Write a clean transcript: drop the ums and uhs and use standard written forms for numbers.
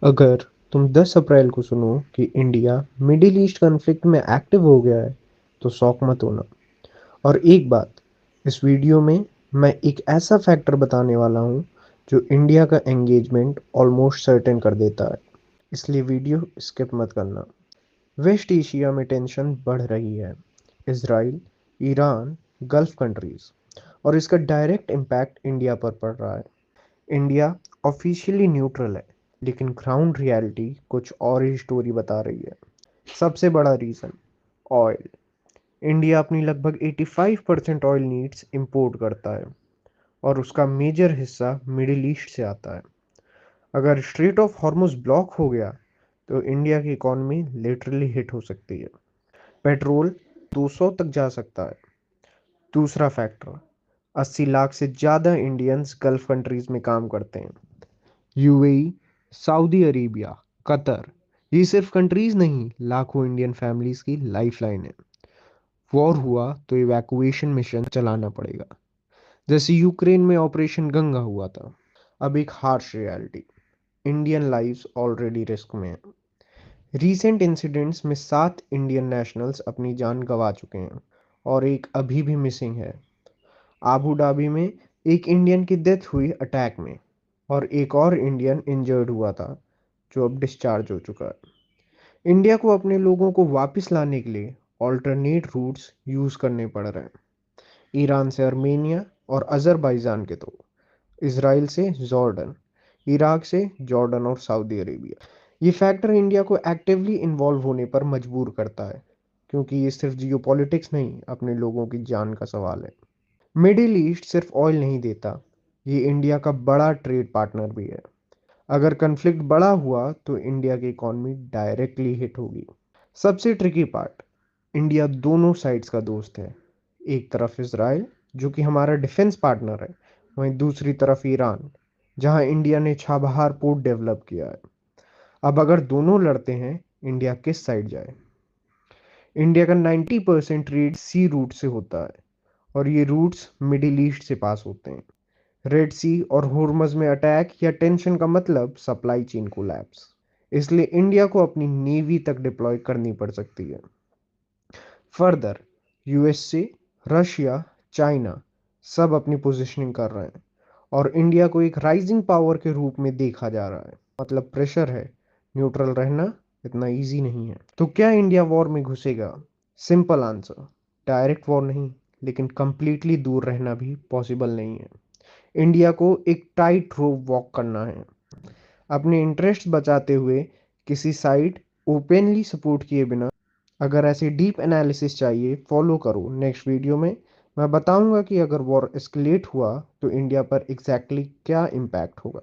अगर तुम 10 अप्रैल को सुनो कि इंडिया मिडिल ईस्ट कॉन्फ्लिक्ट में एक्टिव हो गया है, तो शॉक मत होना। और एक बात, इस वीडियो में मैं एक ऐसा फैक्टर बताने वाला हूँ जो इंडिया का एंगेजमेंट ऑलमोस्ट सर्टेन कर देता है, इसलिए वीडियो स्किप मत करना। वेस्ट एशिया में टेंशन बढ़ रही है। इसराइल, ईरान, गल्फ कंट्रीज, और इसका डायरेक्ट इम्पैक्ट इंडिया पर पड़ रहा है। इंडिया ऑफिशियली न्यूट्रल है, लेकिन ग्राउंड रियलिटी कुछ और ही स्टोरी बता रही है। सबसे बड़ा रीज़न, ऑयल। इंडिया अपनी लगभग 85% ऑयल नीड्स इंपोर्ट करता है, और उसका मेजर हिस्सा मिडिल ईस्ट से आता है। अगर स्ट्रेट ऑफ हॉर्मुज ब्लॉक हो गया, तो इंडिया की इकॉनमी लिटरली हिट हो सकती है। पेट्रोल 200 तक जा सकता है। दूसरा फैक्टर, 80 लाख से ज़्यादा इंडियंस गल्फ कंट्रीज में काम करते हैं। यूएई, सऊदी अरेबिया, कतर, ये सिर्फ कंट्रीज नहीं, लाखों इंडियन फैमिलीज की लाइफलाइन है। वॉर हुआ तो इवैक्यूएशन मिशन चलाना पड़ेगा, जैसे यूक्रेन में ऑपरेशन गंगा हुआ था। अब एक harsh reality, Indian lives already risk में हैं। रीसेंट इंसिडेंट्स में 7 इंडियन नेशनल्स अपनी जान गंवा चुके हैं, और एक अभी भी मिसिंग है। आबू धाबी में एक इंडियन की डेथ हुई अटैक में, और एक और इंडियन इंजर्ड हुआ था, जो अब डिस्चार्ज हो चुका है। इंडिया को अपने लोगों को वापस लाने के लिए ऑल्टरनेट रूट्स यूज करने पड़ रहे हैं। ईरान से अर्मेनिया और अजरबैजान के थ्रू, इसराइल से जॉर्डन, इराक से जॉर्डन और सऊदी अरेबिया। ये फैक्टर इंडिया को एक्टिवली इन्वॉल्व होने पर मजबूर करता है, क्योंकि ये सिर्फ जियोपॉलिटिक्स नहीं, अपने लोगों की जान का सवाल है। मिडिल ईस्ट सिर्फ ऑयल नहीं देता, ये इंडिया का बड़ा ट्रेड पार्टनर भी है। अगर कन्फ्लिक्ट बड़ा हुआ तो इंडिया की इकॉनमी डायरेक्टली हिट होगी। सबसे ट्रिकी पार्ट, इंडिया दोनों साइड्स का दोस्त है। एक तरफ इसराइल, जो कि हमारा डिफेंस पार्टनर है, वहीं दूसरी तरफ ईरान, जहां इंडिया ने छाबहार पोर्ट डेवलप किया है। अब अगर दोनों लड़ते हैं, इंडिया किस साइड जाए? इंडिया का 90% ट्रेड सी रूट से होता है, और ये रूट्स मिडिल ईस्ट से पास होते हैं। रेड सी और होर्मज में अटैक या टेंशन का मतलब सप्लाई चेन कोलैप्स। इसलिए इंडिया को अपनी नेवी तक डिप्लॉय करनी पड़ सकती है। फर्दर, यूएसए, रशिया, चाइना, सब अपनी पोजीशनिंग कर रहे हैं, और इंडिया को एक राइजिंग पावर के रूप में देखा जा रहा है। मतलब प्रेशर है, न्यूट्रल रहना इतना इजी नहीं है। तो क्या इंडिया वॉर में घुसेगा? सिंपल आंसर, डायरेक्ट वॉर नहीं, लेकिन कंप्लीटली दूर रहना भी पॉसिबल नहीं है। इंडिया को एक टाइट रोप वॉक करना है, अपने इंटरेस्ट बचाते हुए, किसी साइड ओपनली सपोर्ट किए बिना। अगर ऐसे डीप एनालिसिस चाहिए, फॉलो करो नेक्स्ट वीडियो में। मैं बताऊंगा कि अगर वॉर एस्केलेट हुआ तो इंडिया पर एग्जैक्टली क्या इम्पैक्ट होगा।